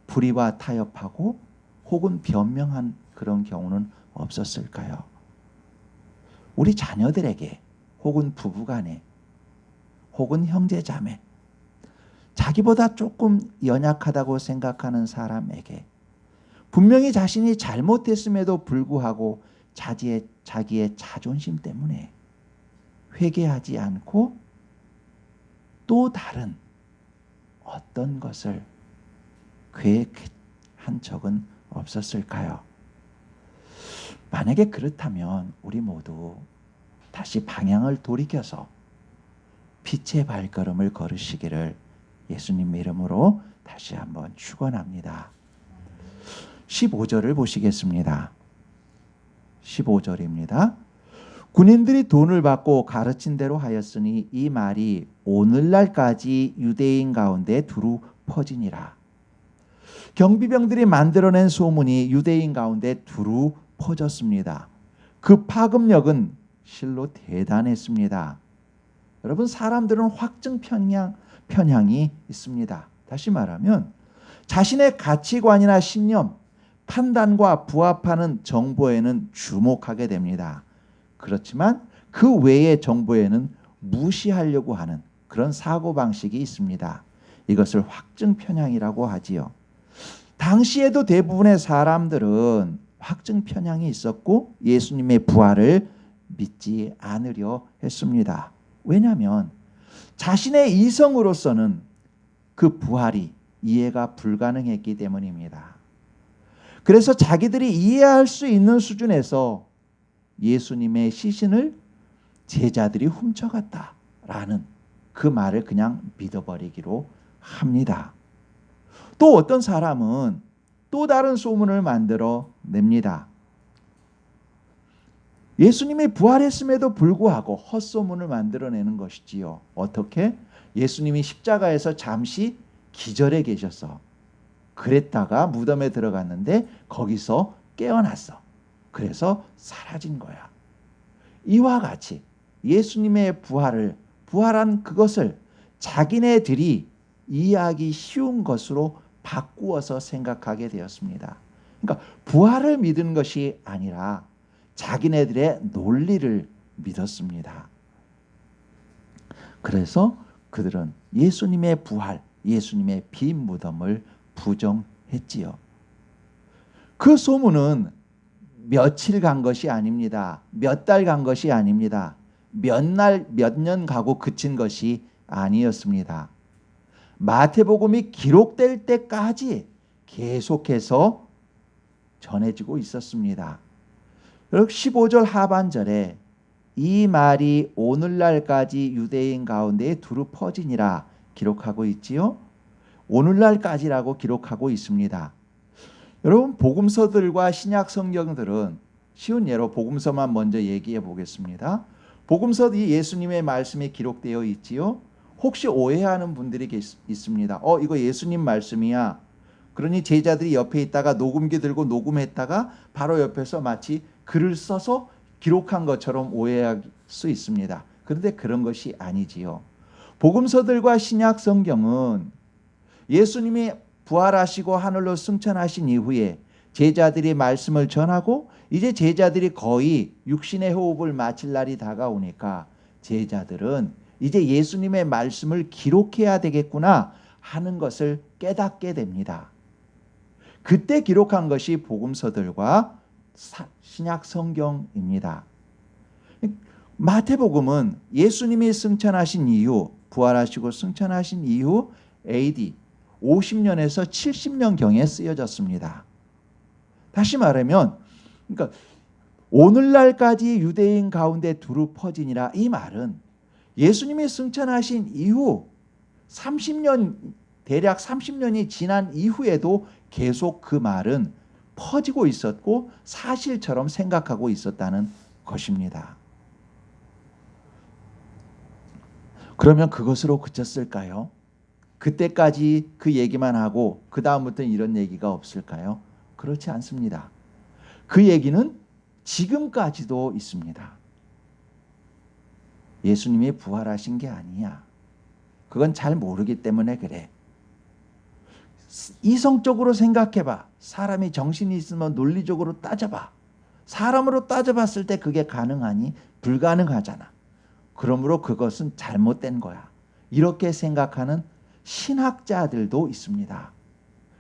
불의와 타협하고 혹은 변명한 그런 경우는 없었을까요? 우리 자녀들에게 혹은 부부간에 혹은 형제자매, 자기보다 조금 연약하다고 생각하는 사람에게 분명히 자신이 잘못했음에도 불구하고 자기의 자존심 때문에 회개하지 않고 또 다른 어떤 것을 계획한 적은 없었을까요? 만약에 그렇다면 우리 모두 다시 방향을 돌이켜서 빛의 발걸음을 걸으시기를 예수님 이름으로 다시 한번 축원합니다. 15절을 보시겠습니다. 15절입니다. 군인들이 돈을 받고 가르친 대로 하였으니 이 말이 오늘날까지 유대인 가운데 두루 퍼지니라. 경비병들이 만들어낸 소문이 유대인 가운데 두루 퍼졌습니다. 그 파급력은 실로 대단했습니다. 여러분, 사람들은 확증 편향이 있습니다. 다시 말하면 자신의 가치관이나 신념, 판단과 부합하는 정보에는 주목하게 됩니다. 그렇지만 그 외의 정보에는 무시하려고 하는 그런 사고방식이 있습니다. 이것을 확증 편향이라고 하지요. 당시에도 대부분의 사람들은 확증 편향이 있었고 예수님의 부활을 믿지 않으려 했습니다. 왜냐하면 자신의 이성으로서는 그 부활이 이해가 불가능했기 때문입니다. 그래서 자기들이 이해할 수 있는 수준에서 예수님의 시신을 제자들이 훔쳐갔다라는 그 말을 그냥 믿어버리기로 합니다. 또 어떤 사람은 또 다른 소문을 만들어 냅니다. 예수님이 부활했음에도 불구하고 헛소문을 만들어내는 것이지요. 어떻게? 예수님이 십자가에서 잠시 기절해 계셔서 그랬다가 무덤에 들어갔는데 거기서 깨어났어. 그래서 사라진 거야. 이와 같이 예수님의 부활한 그것을 자기네들이 이해하기 쉬운 것으로 바꾸어서 생각하게 되었습니다. 그러니까 부활을 믿은 것이 아니라 자기네들의 논리를 믿었습니다. 그래서 그들은 예수님의 부활, 예수님의 빈 무덤을 부정했지요. 그 소문은 며칠 간 것이 아닙니다. 몇 달 간 것이 아닙니다. 몇 날, 몇 년 가고 그친 것이 아니었습니다. 마태복음이 기록될 때까지 계속해서 전해지고 있었습니다. 15절 하반절에 이 말이 오늘날까지 유대인 가운데 두루 퍼지니라 기록하고 있지요. 오늘날까지라고 기록하고 있습니다. 여러분, 복음서들과 신약 성경들은 쉬운 예로 복음서만 먼저 얘기해 보겠습니다. 복음서에 예수님의 말씀이 기록되어 있지요. 혹시 오해하는 분들이 있습니다. 이거 예수님 말씀이야. 그러니 제자들이 옆에 있다가 녹음기 들고 녹음했다가 바로 옆에서 마치 글을 써서 기록한 것처럼 오해할 수 있습니다. 그런데 그런 것이 아니지요. 복음서들과 신약 성경은 예수님이 부활하시고 하늘로 승천하신 이후에 제자들이 말씀을 전하고 이제 제자들이 거의 육신의 호흡을 마칠 날이 다가오니까 제자들은 이제 예수님의 말씀을 기록해야 되겠구나 하는 것을 깨닫게 됩니다. 그때 기록한 것이 복음서들과 신약 성경입니다. 마태복음은 예수님이 승천하신 이후, 부활하시고 승천하신 이후 AD 50년에서 70년경에 쓰여졌습니다. 다시 말하면 그러니까 오늘날까지 유대인 가운데 두루 퍼지니라, 이 말은 예수님이 승천하신 이후 30년, 대략 30년이 지난 이후에도 계속 그 말은 퍼지고 있었고 사실처럼 생각하고 있었다는 것입니다. 그러면 그것으로 그쳤을까요? 그때까지 그 얘기만 하고 그 다음부터는 이런 얘기가 없을까요? 그렇지 않습니다. 그 얘기는 지금까지도 있습니다. 예수님이 부활하신 게 아니야. 그건 잘 모르기 때문에 그래. 이성적으로 생각해봐. 사람이 정신이 있으면 논리적으로 따져봐. 사람으로 따져봤을 때 그게 가능하니? 불가능하잖아. 그러므로 그것은 잘못된 거야. 이렇게 생각하는 신학자들도 있습니다.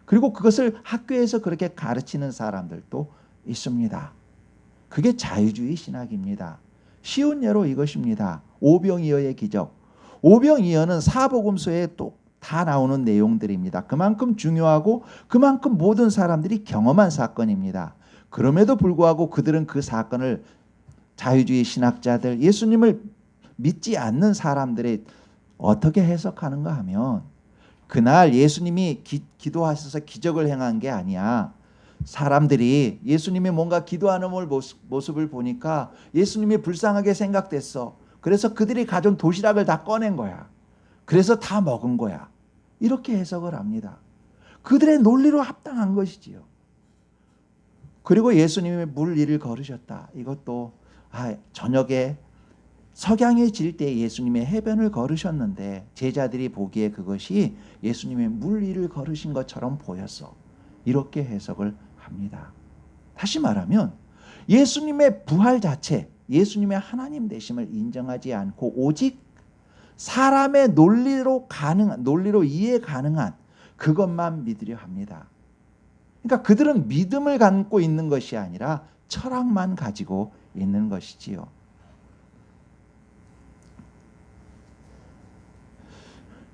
그리고 그것을 학교에서 그렇게 가르치는 사람들도 있습니다. 그게 자유주의 신학입니다. 쉬운 예로 이것입니다. 오병이어의 기적. 오병이어는 사복음서에 또 다 나오는 내용들입니다. 그만큼 중요하고 그만큼 모든 사람들이 경험한 사건입니다. 그럼에도 불구하고 그들은 그 사건을 자유주의 신학자들, 예수님을 믿지 않는 사람들이 어떻게 해석하는가 하면 그날 예수님이 기도하셔서 기적을 행한 게 아니야. 사람들이 예수님이 뭔가 기도하는 모습을 보니까 예수님이 불쌍하게 생각됐어. 그래서 그들이 가져온 도시락을 다 꺼낸 거야. 그래서 다 먹은 거야. 이렇게 해석을 합니다. 그들의 논리로 합당한 것이지요. 그리고 예수님이 물 위를 걸으셨다. 이것도 저녁에 석양이 질 때 예수님의 해변을 걸으셨는데 제자들이 보기에 그것이 예수님의 물 위를 걸으신 것처럼 보였어. 이렇게 해석을 합니다. 다시 말하면 예수님의 부활 자체, 예수님의 하나님 되심을 인정하지 않고 오직 사람의 논리로 이해 가능한 그것만 믿으려 합니다. 그러니까 그들은 믿음을 갖고 있는 것이 아니라 철학만 가지고 있는 것이지요.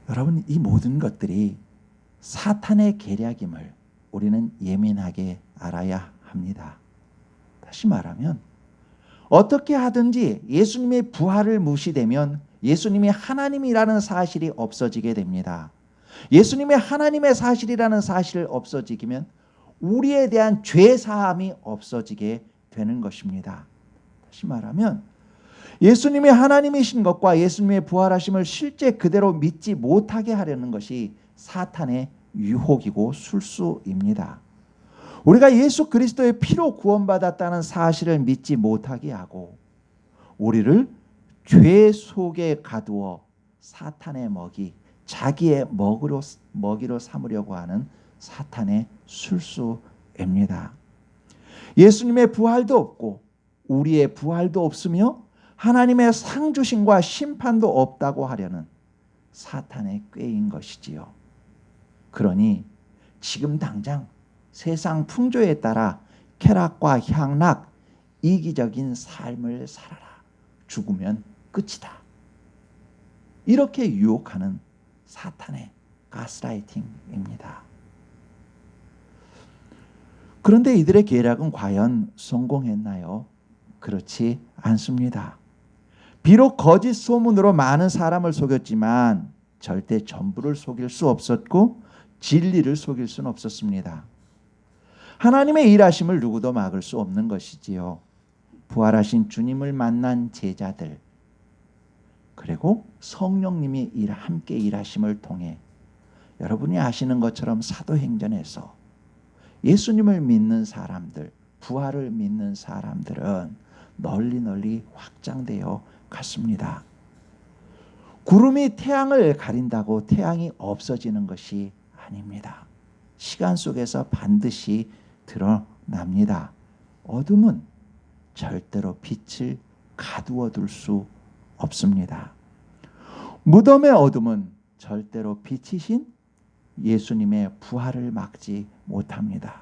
여러분, 이 모든 것들이 사탄의 계략임을 우리는 예민하게 알아야 합니다. 다시 말하면 어떻게 하든지 예수님의 부활을 무시되면 예수님이 하나님이라는 사실이 없어지게 됩니다. 예수님의 하나님의 사실이라는 사실을 없어지면 우리에 대한 죄 사함이 없어지게 되는 것입니다. 다시 말하면 예수님이 하나님이신 것과 예수님의 부활하심을 실제 그대로 믿지 못하게 하려는 것이 사탄의 유혹이고 술수입니다. 우리가 예수 그리스도의 피로 구원받았다는 사실을 믿지 못하게 하고 우리를 죄 속에 가두어 사탄의 먹이, 자기의 먹이로 삼으려고 하는 사탄의 술수입니다. 예수님의 부활도 없고 우리의 부활도 없으며 하나님의 상주심과 심판도 없다고 하려는 사탄의 꾀인 것이지요. 그러니 지금 당장 세상 풍조에 따라 쾌락과 향락, 이기적인 삶을 살아라. 죽으면 끝이다. 이렇게 유혹하는 사탄의 가스라이팅입니다. 그런데 이들의 계략은 과연 성공했나요? 그렇지 않습니다. 비록 거짓 소문으로 많은 사람을 속였지만 절대 전부를 속일 수 없었고 진리를 속일 수는 없었습니다. 하나님의 일하심을 누구도 막을 수 없는 것이지요. 부활하신 주님을 만난 제자들 그리고 성령님이 함께 일하심을 통해 여러분이 아시는 것처럼 사도행전에서 예수님을 믿는 사람들, 부활을 믿는 사람들은 널리 확장되어 갔습니다. 구름이 태양을 가린다고 태양이 없어지는 것이 아닙니다. 시간 속에서 반드시 드러납니다. 어둠은 절대로 빛을 가두어 둘 수 없습니다. 무덤의 어둠은 절대로 빛이신 예수님의 부활을 막지 못합니다.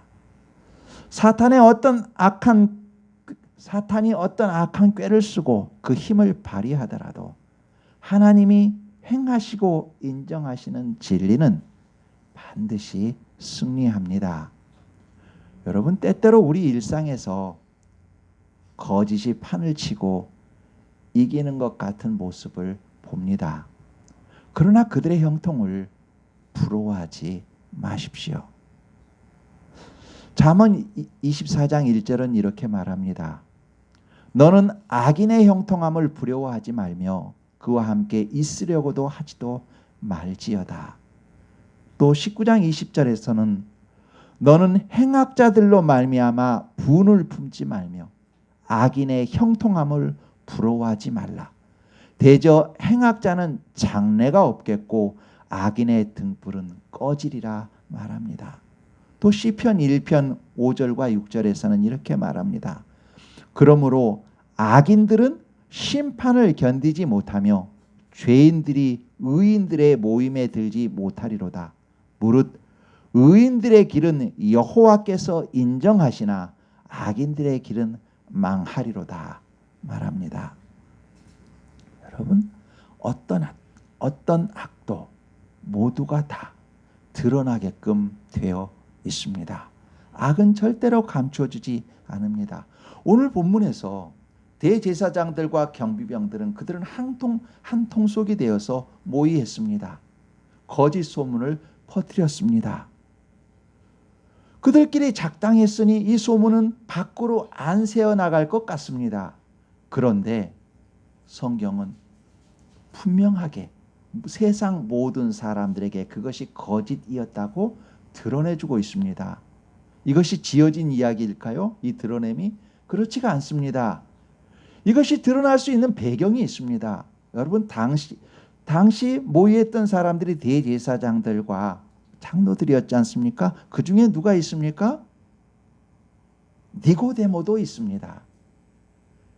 사탄이 어떤 악한 꾀를 쓰고 그 힘을 발휘하더라도 하나님이 행하시고 인정하시는 진리는 반드시 승리합니다. 여러분, 때때로 우리 일상에서 거짓이 판을 치고 이기는 것 같은 모습을 봅니다. 그러나 그들의 형통을 부러워하지 마십시오. 잠언 24장 1절은 이렇게 말합니다. 너는 악인의 형통함을 부러워하지 말며 그와 함께 있으려고도 하지도 말지어다. 또 19장 20절에서는 너는 행악자들로 말미암아 분을 품지 말며 악인의 형통함을 부러워하지 말라. 대저 행악자는 장래가 없겠고 악인의 등불은 꺼지리라 말합니다. 또 시편 1편 5절과 6절에서는 이렇게 말합니다. 그러므로 악인들은 심판을 견디지 못하며 죄인들이 의인들의 모임에 들지 못하리로다. 무릇 의인들의 길은 여호와께서 인정하시나 악인들의 길은 망하리로다 말합니다. 여러분, 어떤 악도 모두가 다 드러나게끔 되어 있습니다. 악은 절대로 감추어주지 않습니다. 오늘 본문에서 대제사장들과 경비병들은 그들은 한 통 속이 되어서 모의했습니다. 거짓 소문을 퍼뜨렸습니다. 그들끼리 작당했으니 이 소문은 밖으로 안 새어나갈 것 같습니다. 그런데 성경은 분명하게 세상 모든 사람들에게 그것이 거짓이었다고 드러내주고 있습니다. 이것이 지어진 이야기일까요? 이 드러냄이? 그렇지가 않습니다. 이것이 드러날 수 있는 배경이 있습니다. 여러분, 당시 모의했던 사람들이 대제사장들과 장로들이었지 않습니까? 그 중에 누가 있습니까? 니고데모도 있습니다.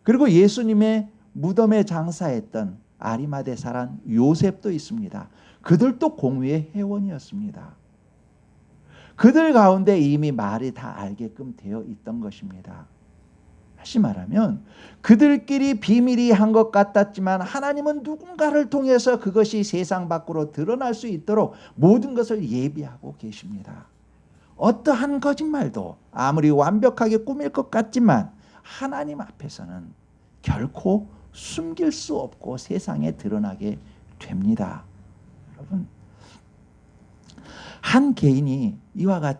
그리고 예수님의 무덤에 장사했던 아리마대 사람 요셉도 있습니다. 그들도 공회의 회원이었습니다. 그들 가운데 이미 말이 다 알게끔 되어 있던 것입니다. 다시 말하면 그들끼리 비밀이 한 것 같았지만 하나님은 누군가를 통해서 그것이 세상 밖으로 드러날 수 있도록 모든 것을 예비하고 계십니다. 어떠한 거짓말도 아무리 완벽하게 꾸밀 것 같지만 하나님 앞에서는 결코 숨길 수 없고 세상에 드러나게 됩니다. 여러분, 한 개인이 이와 같이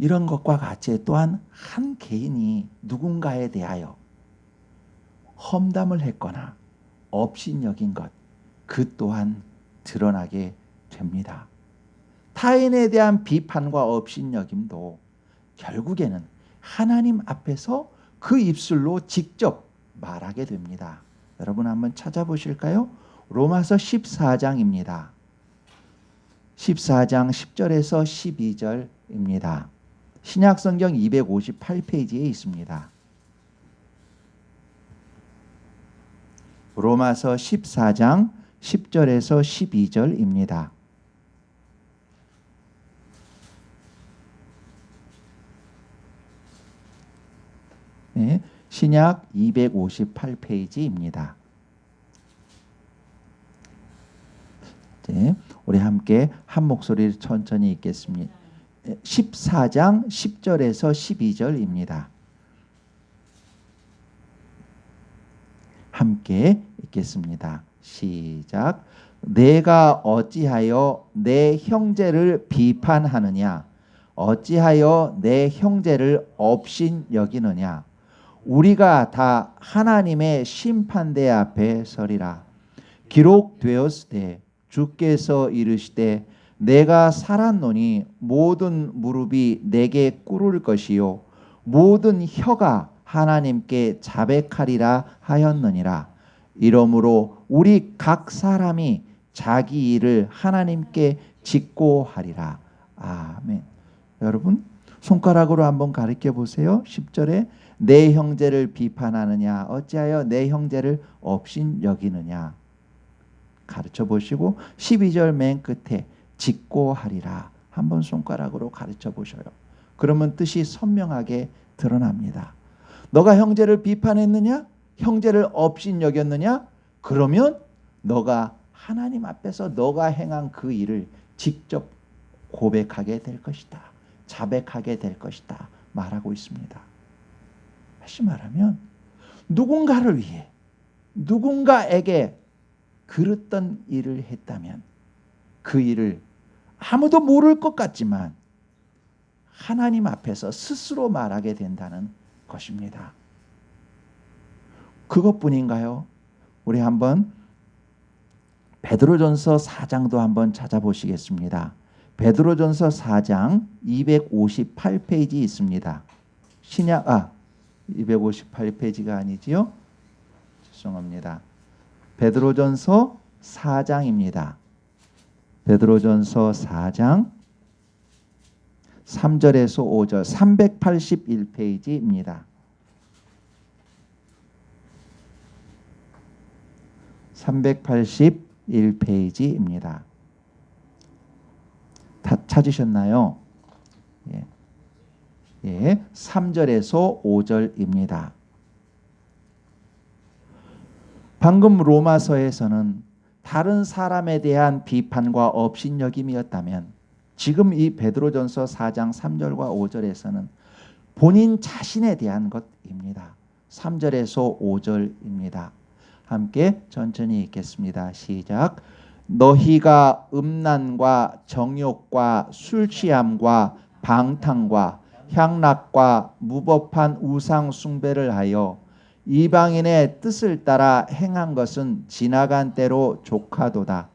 이런 것과 같이 또한 한 개인이 누군가에 대하여 험담을 했거나 업신여긴 것, 그 또한 드러나게 됩니다. 타인에 대한 비판과 업신여김도 결국에는 하나님 앞에서 그 입술로 직접 말하게 됩니다. 여러분 한번 찾아보실까요? 로마서 14장입니다. 14장 10절에서 12절입니다. 신약성경 258페이지에 있습니다. 로마서 14장 10절에서 12절입니다. 네, 신약 258페이지입니다. 네, 우리 함께 한 목소리를 천천히 읽겠습니다. 14장 10절에서 12절입니다. 함께 읽겠습니다. 시작. 내가 어찌하여 내 형제를 비판하느냐? 어찌하여 내 형제를 업신여기느냐? 우리가 다 하나님의 심판대 앞에 서리라. 기록되었으되 주께서 이르시되 내가 살았노니 모든 무릎이 내게 꿇을 것이요 모든 혀가 하나님께 자백하리라 하였느니라. 이러므로 우리 각 사람이 자기 일을 하나님께 직고하리라. 아멘. 여러분 손가락으로 한번 가르쳐 보세요. 10절에 내 형제를 비판하느냐? 어찌하여 내 형제를 업신여기느냐? 가르쳐 보시고 12절 맨 끝에 직고하리라. 한번 손가락으로 가르쳐 보셔요. 그러면 뜻이 선명하게 드러납니다. 너가 형제를 비판했느냐? 형제를 업신여겼느냐? 그러면 너가 하나님 앞에서 너가 행한 그 일을 직접 고백하게 될 것이다. 자백하게 될 것이다. 말하고 있습니다. 다시 말하면 누군가를 위해 누군가에게 그랬던 일을 했다면 그 일을 아무도 모를 것 같지만 하나님 앞에서 스스로 말하게 된다는 것입니다. 그것뿐인가요? 우리 한번 베드로전서 4장도 한번 찾아보시겠습니다. 베드로전서 4장 258페이지 있습니다. 258페이지가 아니지요? 죄송합니다. 베드로전서 4장입니다. 베드로전서 4장 3절에서 5절 381페이지입니다. 381페이지입니다. 다 찾으셨나요? 예. 예, 3절에서 5절입니다. 방금 로마서에서는 다른 사람에 대한 비판과 업신여김이었다면 지금 이 베드로전서 4장 3절과 5절에서는 본인 자신에 대한 것입니다. 3절에서 5절입니다. 함께 천천히 읽겠습니다. 시작. 너희가 음란과 정욕과 술 취함과 방탕과 향락과 무법한 우상 숭배를 하여 이방인의 뜻을 따라 행한 것은 지나간 때로 족하도다.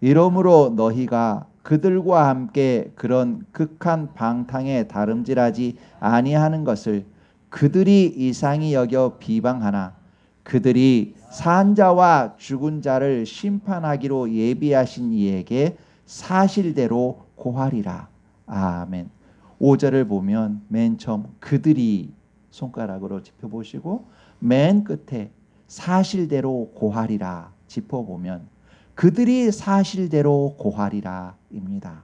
이러므로 너희가 그들과 함께 그런 극한 방탕에 다름질하지 아니하는 것을 그들이 이상히 여겨 비방하나 그들이 산 자와 죽은 자를 심판하기로 예비하신 이에게 사실대로 고하리라. 아멘. 5절을 보면 맨 처음 그들이 손가락으로 짚어보시고 맨 끝에 사실대로 고하리라 짚어보면 그들이 사실대로 고하리라 입니다.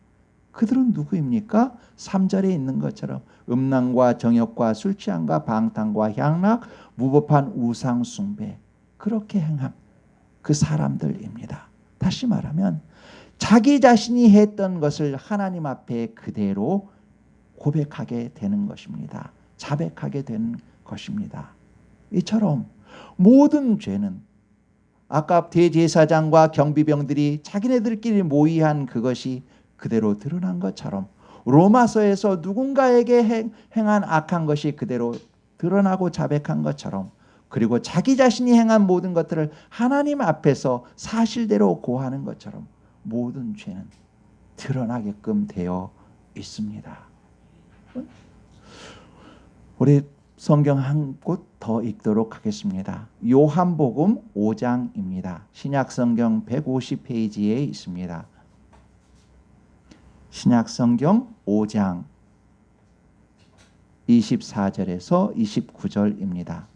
그들은 누구입니까? 3절에 있는 것처럼 음란과 정욕과 술 취함과 방탕과 향락, 무법한 우상 숭배 그렇게 행한 그 사람들입니다. 다시 말하면 자기 자신이 했던 것을 하나님 앞에 그대로 고백하게 되는 것입니다. 자백하게 되는 것입니다. 이처럼 모든 죄는 아까 대제사장과 경비병들이 자기네들끼리 모의한 그것이 그대로 드러난 것처럼 로마서에서 누군가에게 행한 악한 것이 그대로 드러나고 자백한 것처럼 그리고 자기 자신이 행한 모든 것들을 하나님 앞에서 사실대로 고하는 것처럼 모든 죄는 드러나게끔 되어 있습니다. 우리 성경 한 곳 더 읽도록 하겠습니다. 요한복음 5장입니다. 신약성경 150페이지에 있습니다. 신약성경 5장 24절에서 29절입니다.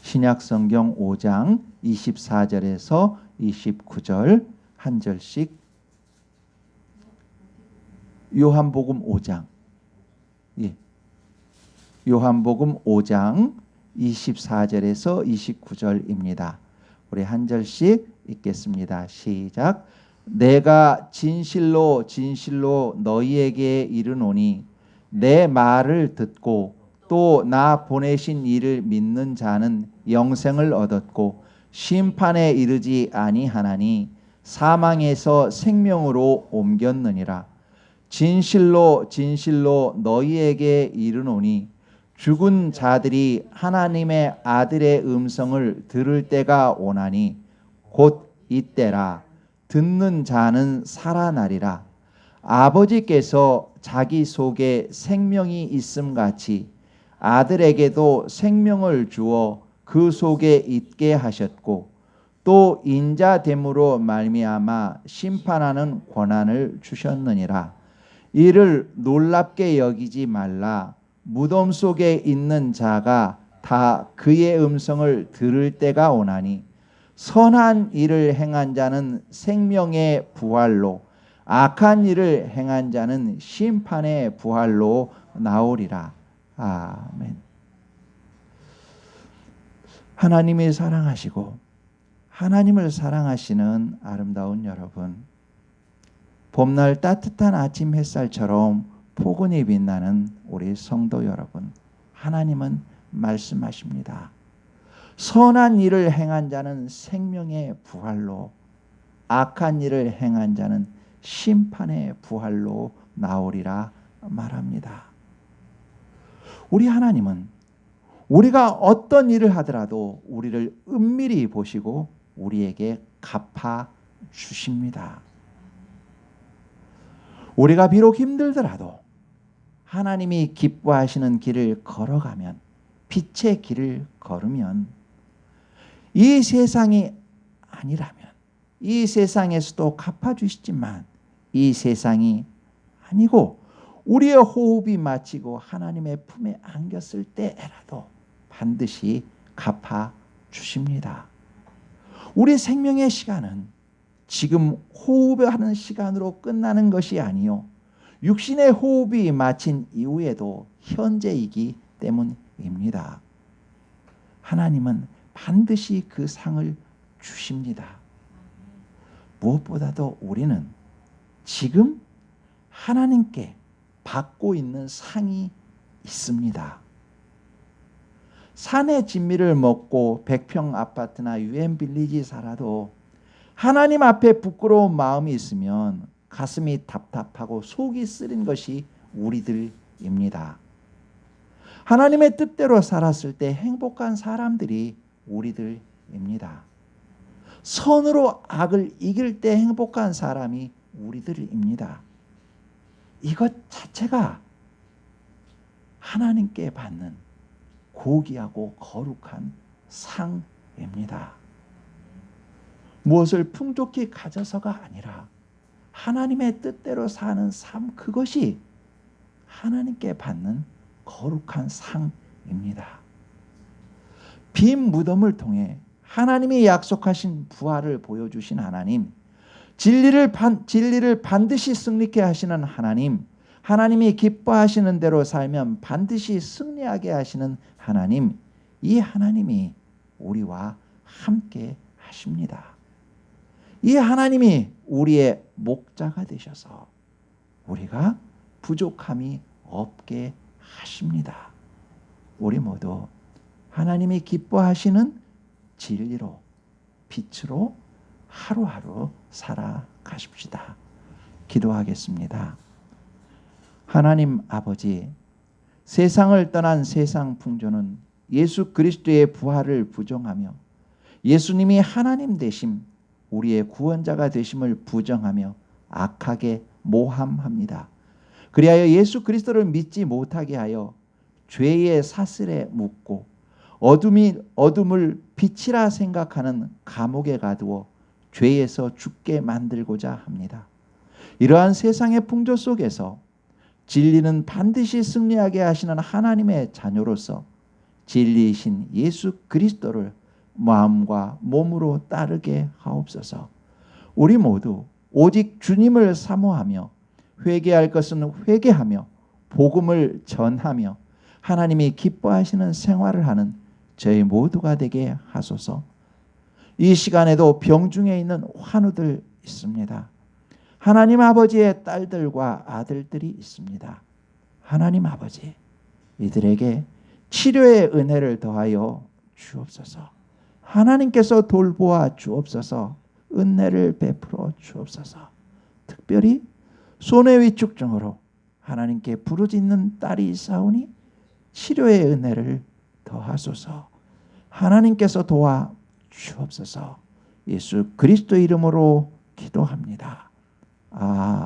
신약성경 5장 24절에서 29절 한 절씩 요한복음 5장 요한복음 5장 24절에서 29절입니다. 우리 한 절씩 읽겠습니다. 시작. 내가 진실로 진실로 너희에게 이르노니 내 말을 듣고 또 나 보내신 이를 믿는 자는 영생을 얻었고 심판에 이르지 아니하나니 사망에서 생명으로 옮겼느니라. 진실로 진실로 너희에게 이르노니 죽은 자들이 하나님의 아들의 음성을 들을 때가 오나니 곧 이때라. 듣는 자는 살아나리라. 아버지께서 자기 속에 생명이 있음같이 아들에게도 생명을 주어 그 속에 있게 하셨고 또 인자됨으로 말미암아 심판하는 권한을 주셨느니라. 이를 놀랍게 여기지 말라. 무덤 속에 있는 자가 다 그의 음성을 들을 때가 오나니 선한 일을 행한 자는 생명의 부활로 악한 일을 행한 자는 심판의 부활로 나오리라. 아멘. 하나님이 사랑하시고 하나님을 사랑하시는 아름다운 여러분, 봄날 따뜻한 아침 햇살처럼 포근히 빛나는 우리 성도 여러분, 하나님은 말씀하십니다. 선한 일을 행한 자는 생명의 부활로 악한 일을 행한 자는 심판의 부활로 나오리라 말합니다. 우리 하나님은 우리가 어떤 일을 하더라도 우리를 은밀히 보시고 우리에게 갚아 주십니다. 우리가 비록 힘들더라도 하나님이 기뻐하시는 길을 걸어가면, 빛의 길을 걸으면, 이 세상이 아니라면 이 세상에서도 갚아주시지만 이 세상이 아니고 우리의 호흡이 마치고 하나님의 품에 안겼을 때라도 반드시 갚아주십니다. 우리 생명의 시간은 지금 호흡하는 시간으로 끝나는 것이 아니요, 육신의 호흡이 마친 이후에도 현재이기 때문입니다. 하나님은 반드시 그 상을 주십니다. 무엇보다도 우리는 지금 하나님께 받고 있는 상이 있습니다. 산의 진미를 먹고 100평 아파트나 유엔 빌리지 살아도 하나님 앞에 부끄러운 마음이 있으면 가슴이 답답하고 속이 쓰린 것이 우리들입니다. 하나님의 뜻대로 살았을 때 행복한 사람들이 우리들입니다. 선으로 악을 이길 때 행복한 사람이 우리들입니다. 이것 자체가 하나님께 받는 고귀하고 거룩한 상입니다. 무엇을 풍족히 가져서가 아니라 하나님의 뜻대로 사는 삶, 그것이 하나님께 받는 거룩한 상입니다. 빈 무덤을 통해 하나님이 약속하신 부활을 보여주신 하나님, 진리를 반드시 승리케 하시는 하나님, 하나님이 기뻐하시는 대로 살면 반드시 승리하게 하시는 하나님, 이 하나님이 우리와 함께 하십니다. 이 하나님이 우리의 목자가 되셔서 우리가 부족함이 없게 하십니다. 우리 모두 하나님이 기뻐하시는 진리로, 빛으로 하루하루 살아가십시다. 기도하겠습니다. 하나님 아버지, 세상을 떠난 세상 풍조는 예수 그리스도의 부활을 부정하며 예수님이 하나님 되심, 우리의 구원자가 되심을 부정하며 악하게 모함합니다. 그리하여 예수 그리스도를 믿지 못하게 하여 죄의 사슬에 묶고 어둠을 빛이라 생각하는 감옥에 가두어 죄에서 죽게 만들고자 합니다. 이러한 세상의 풍조 속에서 진리는 반드시 승리하게 하시는 하나님의 자녀로서 진리이신 예수 그리스도를 마음과 몸으로 따르게 하옵소서. 우리 모두 오직 주님을 사모하며 회개할 것은 회개하며 복음을 전하며 하나님이 기뻐하시는 생활을 하는 저희 모두가 되게 하소서. 이 시간에도 병중에 있는 환우들 있습니다. 하나님 아버지의 딸들과 아들들이 있습니다. 하나님 아버지, 이들에게 치료의 은혜를 더하여 주옵소서. 하나님께서 돌보아 주옵소서. 은혜를 베풀어 주옵소서. 특별히 손해 위축증으로 하나님께 부르짖는 딸이 있사오니 치료의 은혜를 더하소서. 하나님께서 도와 주옵소서. 예수 그리스도 이름으로 기도합니다. 아멘.